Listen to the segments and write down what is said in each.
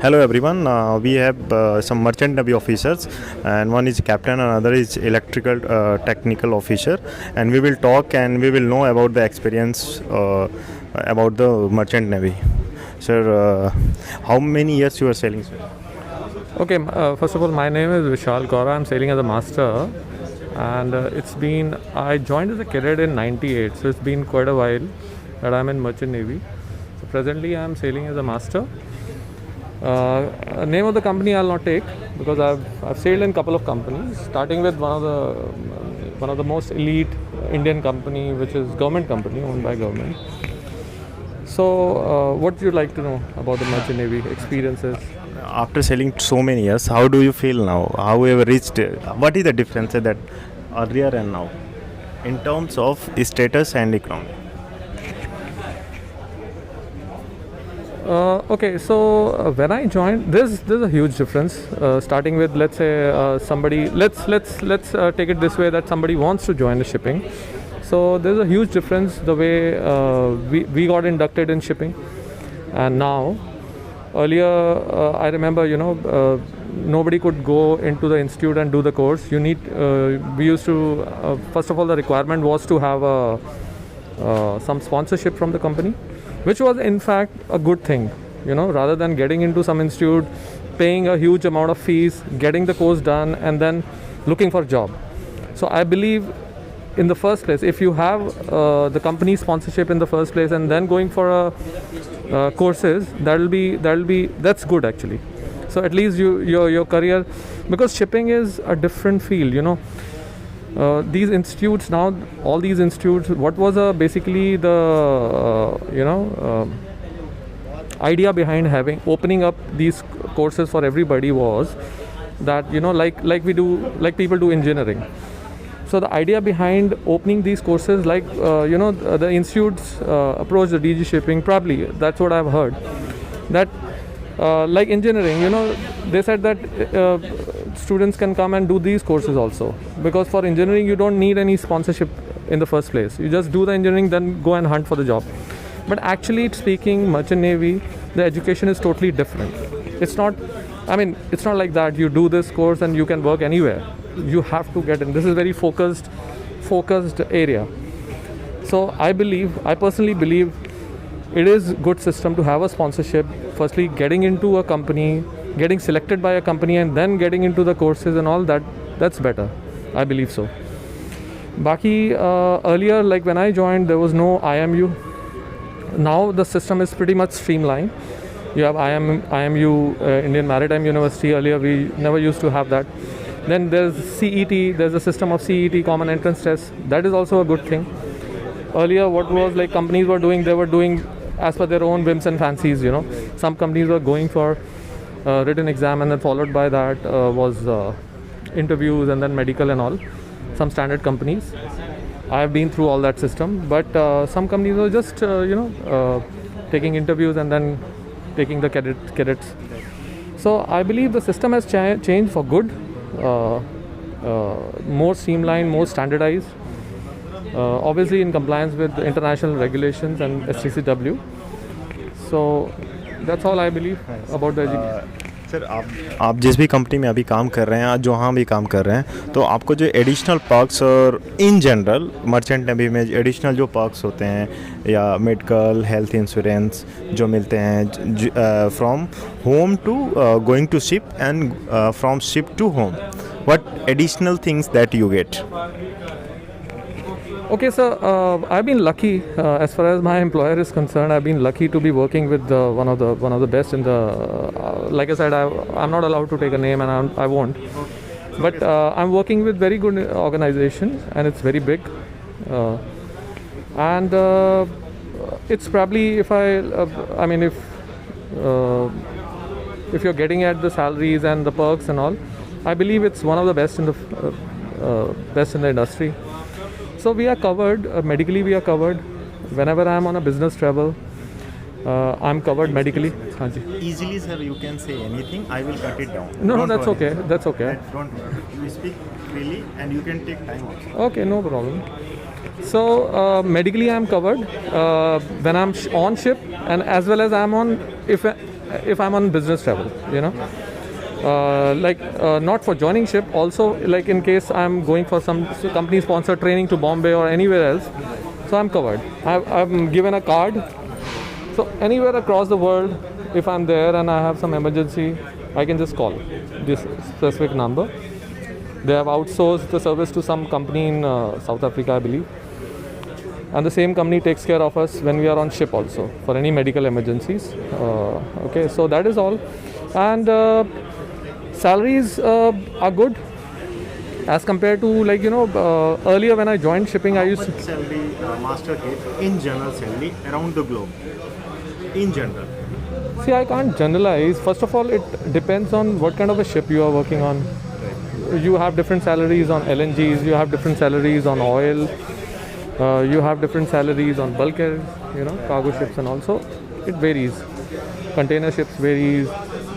Hello everyone. We have some merchant navy officers, and one is captain, and another is electrical technical officer. And we will talk and we will know about the experience about the merchant navy. Sir, how many years you are sailing, sir? Okay, first of all, my name is Vishal Kaura. I'm sailing as a master, and I joined as a cadet in '98, so it's been quite a while that I'm in Merchant Navy. So presently, I'm sailing as a master. Name of the company I'll not take because I've sailed in a couple of companies, starting with one of the most elite Indian company, which is government company owned by government. So, what would you like to know about the Merchant Navy experiences? After sailing so many years, how do you feel now? How you have reached? What is the difference that earlier and now, in terms of status and economy? Okay, so when I joined, there's a huge difference. Starting with, let's say, somebody, let's take it this way, that somebody wants to join the shipping. So there's a huge difference the way we got inducted in shipping, and now. Earlier, I remember, nobody could go into the institute and do the course. We used to, first of all, the requirement was to have some sponsorship from the company, which was in fact a good thing, rather than getting into some institute, paying a huge amount of fees, getting the course done, and then looking for a job. So I believe in the first place, if you have the company sponsorship in the first place and then going for courses, that's good actually. So at least your career, because shipping is a different field. These institutes now, all these institutes, what was basically the idea behind opening up these courses for everybody was that like people do engineering. So the idea behind opening these courses, the institutes approach the DG shipping, probably that's what I've heard, that like engineering, they said that students can come and do these courses also, because for engineering you don't need any sponsorship in the first place. You just do the engineering, then go and hunt for the job. But actually speaking, Merchant Navy, the education is totally different. It's not like that you do this course and you can work anywhere. You have to get in. This is very focused area. So I personally believe it is good system to have a sponsorship. Firstly, getting into a company, getting selected by a company, and then getting into the courses and all that. That's better. I believe so. Baki, earlier, like when I joined, there was no IMU. Now the system is pretty much streamlined. You have IMU, Indian Maritime University. Earlier we never used to have that. Then there's CET, there's a system of CET, common entrance test. That is also a good thing. Earlier, what was like companies were doing, they were doing as per their own whims and fancies, Some companies were going for written exam, and then followed by that was interviews and then medical and all. Some standard companies. I have been through all that system, but some companies were just, taking interviews and then taking the cadets. So I believe the system has changed for good. More streamlined, more standardized, obviously in compliance with the international regulations and STCW. So that's all I believe about the education. Sir आप जिस भी company में अभी काम कर रहे हैं, जहाँ भी काम कर रहे हैं, तो आपको जो एडिशनल पर्क्स और इन जनरल मर्चेंट नेवी में एडिशनल जो पर्क्स होते हैं या मेडिकल हेल्थ इंश्योरेंस जो मिलते हैं from home to going to ship and from ship to home, what additional things that you get? Okay, so I've been lucky as far as my employer is concerned. I've been lucky to be working with one of the best in the. Like I said, I'm not allowed to take a name, and I won't. But I'm working with very good organization, and it's very big. And it's probably if you're getting at the salaries and the perks and all, I believe it's one of the best in the industry. So we are covered, medically we are covered. Whenever I am on a business travel, I'm covered medically. Easily, sir, you can say anything. I will cut it down. No, that's okay. That's okay. Don't worry. You speak freely and you can take time also. Okay, no problem. So medically I'm covered when I'm on ship, and as well as I'm on, if I'm on business travel, not for joining ship, also like in case I'm going for some company sponsored training to Bombay or anywhere else, so I'm covered. I'm given a card, so anywhere across the world, if I'm there and I have some emergency, I can just call this specific number. They have outsourced the service to some company in South Africa, I believe, and the same company takes care of us when we are on ship also for any medical emergencies. Okay, so that is all. And salaries are good as compared to earlier when I joined shipping. I used How much salary master get in general salary around the globe? In general. See, I can't generalize. First of all, it depends on what kind of a ship you are working on. You have different salaries on LNGs, you have different salaries on oil, you have different salaries on bulkers, cargo ships, and also it varies. Container ships varies.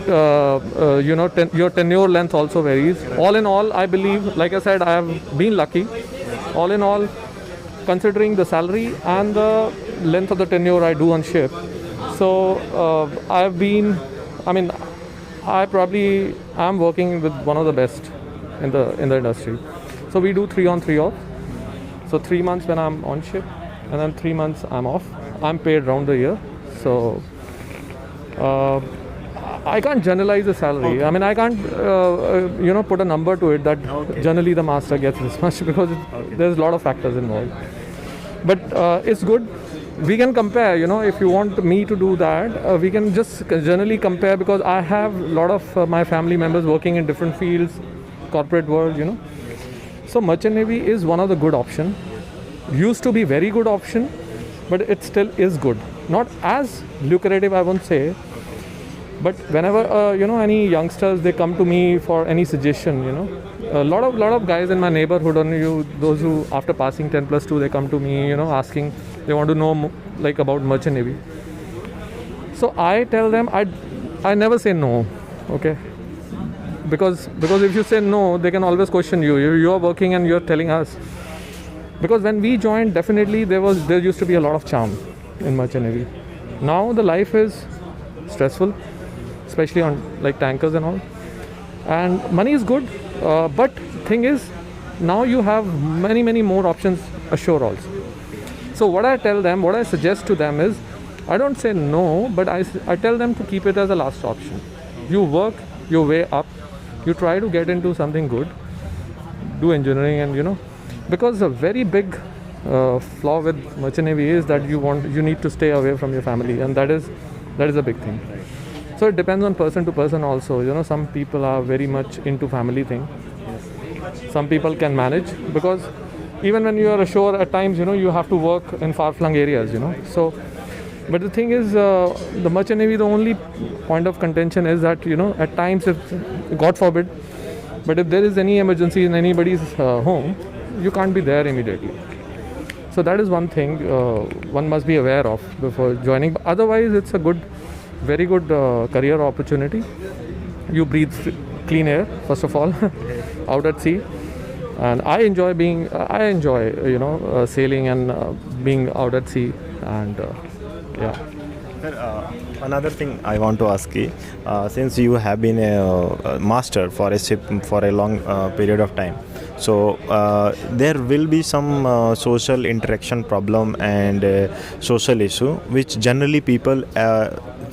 Your tenure length also varies. All in all, I believe, like I said, I have been lucky. All in all, considering the salary and the length of the tenure I do on ship, so I probably am working with one of the best in the industry. So we do 3 on 3 off. So 3 months when I'm on ship, and then 3 months I'm off. I'm paid round the year. So I can't generalize the salary. Okay. I mean, I can't put a number to it that generally the master gets this much, because there's a lot of factors involved. But it's good. We can compare, if you want me to do that, we can just generally compare, because I have a lot of my family members working in different fields, corporate world, So merchant navy is one of the good option. Used to be very good option, but it still is good. Not as lucrative, I won't say, but whenever any youngsters, they come to me for any suggestion, a lot of guys in my neighborhood, those who after passing 10+2, they come to me, asking, they want to know about merchant navy. So I tell them, I never say no, okay? Because if you say no, they can always question you. You're working and you're telling us. Because when we joined, definitely there used to be a lot of charm in merchant navy. Now the life is stressful, especially on tankers and all. And money is good, but thing is, now you have many more options ashore also. So what I suggest to them is, I don't say no, but I tell them to keep it as a last option. You work your way up. You try to get into something good, do engineering, and because a very big flaw with merchant navy is that you need to stay away from your family, and that is a big thing. So it depends on person to person also. Some people are very much into family thing. Some people can manage, because even when you are ashore, at times you have to work in far-flung areas. So. But the thing is, the merchant navy, the only point of contention is that, at times, if, God forbid, but if there is any emergency in anybody's home, you can't be there immediately. So that is one thing one must be aware of before joining. But otherwise, it's a very good career opportunity. You breathe clean air, first of all, out at sea. And I enjoy sailing and being out at sea, and yeah. Sir, another thing I want to ask you, since you have been a master for a ship for a long period of time, so there will be some social interaction problem and social issue which generally people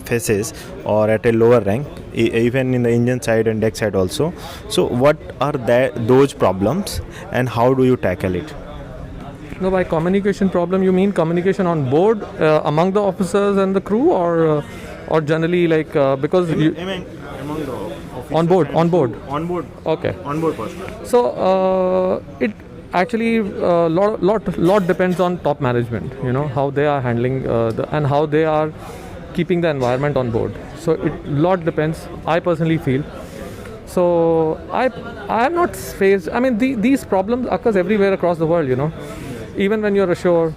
faces or at a lower rank, even in the engine side and deck side also. So what are those problems, and how do you tackle it? No, by communication problem, you mean communication on board among the officers and the crew, or generally because I mean among the officers on board. Okay. On board person. So it actually lot depends on top management. How they are handling and how they are keeping the environment on board. So it lot depends. I personally feel. So I am not faced. I mean these problems occurs everywhere across the world. Even when you're ashore.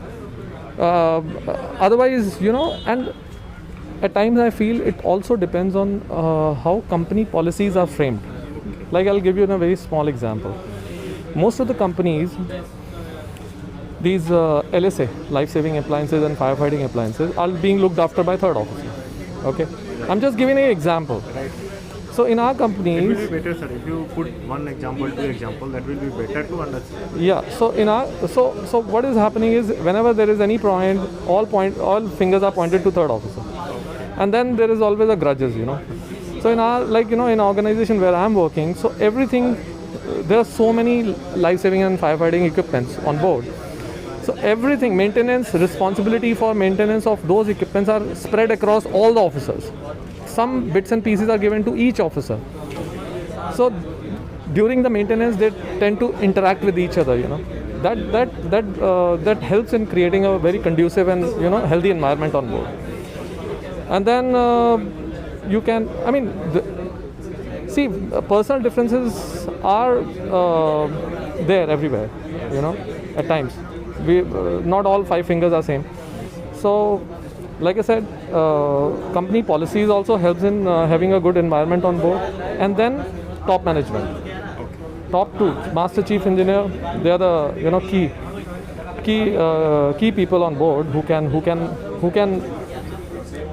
Otherwise, and at times I feel it also depends on how company policies are framed. I'll give you a very small example. Most of the companies, these LSA, life-saving appliances and firefighting appliances, are being looked after by third officer. Okay? I'm just giving an example. Right. So in our It will companies, be better, sir. If you put one example, two example, that will be better to understand. yeah. So in our so what is happening is whenever there is any point, all fingers are pointed to third officer, and then there is always a grudges, you know. So in our in organization where I'm working, so everything there are so many life-saving and firefighting equipments on board. So everything, maintenance, responsibility for maintenance of those equipments are spread across all the officers. Some bits and pieces are given to each officer. So during the maintenance, they tend to interact with each other. You know, that helps in creating a very conducive and healthy environment on board. And then you can, I mean, personal differences are there everywhere. You know, at times, not all five fingers are same. So, like I said, company policies also helps in having a good environment on board. And then top management. Top two, master chief engineer, they are the key people on board who can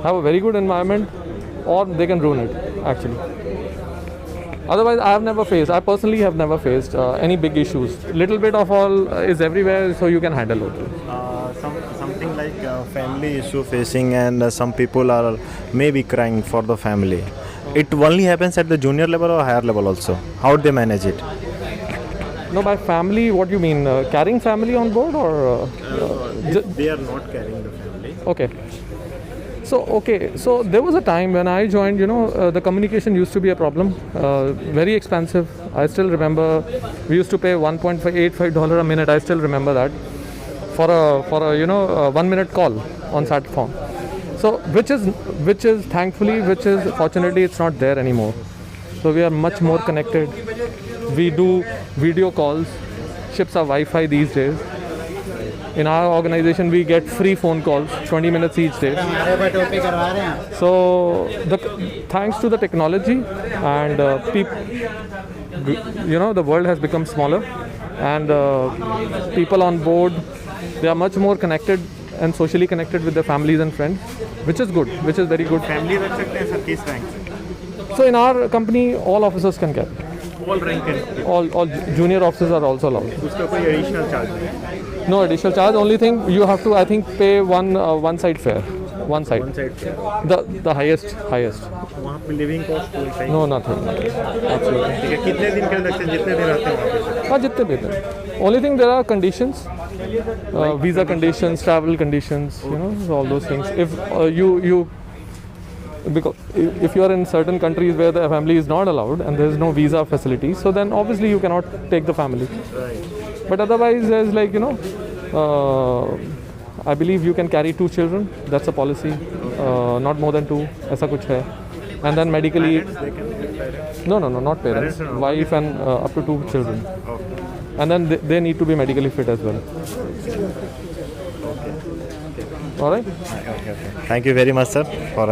have a very good environment, or they can ruin it actually. Otherwise, I personally have never faced any big issues. Little bit of all is everywhere, so you can handle it. Something like family issue facing, and some people are maybe crying for the family. It only happens at the junior level or higher level also. How they manage it? No, by family, what do you mean? Carrying family on board, or They are not carrying the family. okay. So there was a time when I joined, the communication used to be a problem, very expensive. I still remember we used to pay $1.85 a minute. I still remember that for a 1 minute call on Satcom. So which is fortunately it's not there anymore. So we are much more connected. We do video calls. Ships are Wi-Fi these days. In our organization, we get free phone calls, 20 minutes each day. So, thanks to the technology and the world has become smaller, and people on board, they are much more connected and socially connected with their families and friends, which is good, which is very good. Family रख सकते हैं sir किस rank से? So, in our company, all officers can get. All rank and All junior officers are also allowed. उसका कोई additional charge नहीं? No additional charge. Only thing you have to, I think, pay one side fare. One side. One side fare. The highest. वहाँ पे living cost कोई सही? No, nothing. Absolutely. ठीक है, कितने दिन के लगते हैं जितने दिन रहते हैं वहाँ पे? हाँ, जितने भी दिन. Only thing there are conditions, visa conditions, travel conditions. All those things. Because if you are in certain countries where the family is not allowed and there is no visa facility, so then obviously you cannot take the family. Right. But otherwise, there's I believe you can carry 2 children. That's a policy. Not more than 2. ऐसा कुछ है. And then medically. Parents, they can get parents? No, not parents. Wife and up to 2 children. Okay. And then they need to be medically fit as well. All right. Okay. Thank you very much, sir. For